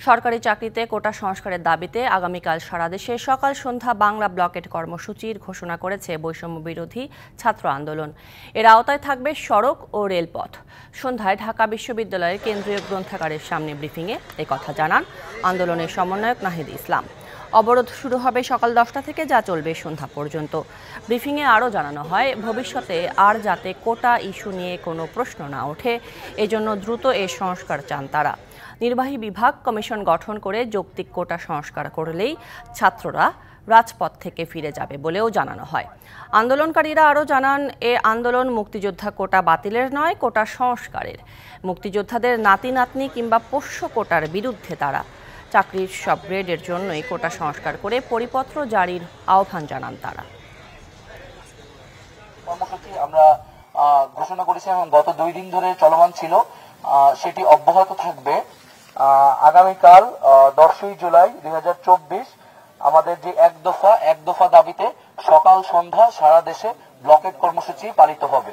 সরকারি চাকরিতে কোটা সংস্কারের দাবিতে আগামীকাল সারা দেশে সকাল সন্ধ্যা বাংলা ব্লকেট কর্মসূচির ঘোষণা করেছে বৈষম্য বিরোধী ছাত্র আন্দোলন। এর আওতায় থাকবে সড়ক ও রেলপথ। সন্ধ্যায় ঢাকা বিশ্ববিদ্যালয়ের কেন্দ্রীয় গ্রন্থাগারের সামনে ব্রিফিংয়ে একথা জানান আন্দোলনের সমন্বয়ক নাহিদ ইসলাম। অবরোধ শুরু হবে সকাল 10টা থেকে, যা চলবে সন্ধ্যা পর্যন্ত। ব্রিফিংয়ে আরও জানানো হয়, ভবিষ্যতে আর যাতে কোটা ইস্যু নিয়ে কোনো প্রশ্ন না ওঠে, এজন্য দ্রুত এ সংস্কার চান তারা। নির্বাহী বিভাগ কমিশন গঠন করে যৌক্তিক কোটা সংস্কার করলেই ছাত্ররা রাজপথ থেকে ফিরে যাবে বলেও জানানো হয়। আন্দোলনকারীরা আরও জানান, এ আন্দোলন মুক্তিযোদ্ধা কোটা বাতিলের নয়, কোটা সংস্কারের। মুক্তিযোদ্ধাদের নাতি নাতনি কিংবা পোষ্য কোটার বিরুদ্ধে তারা। চাকরির সব গ্রেডের জন্যই কোটা সংস্কার করে পরিপত্র জারির আহ্বান জানান তারা। কর্মসূচি আমরা ঘোষণা করেছি এবং গত 2 দিন ধরে চলমান ছিল, সেটি অব্যাহত থাকবে। আগামীকাল 10ই জুলাই 2024 আমাদের যে এক দফা দাবিতে সকাল সন্ধ্যা সারা দেশে ব্লকেট কর্মসূচি পালিত হবে।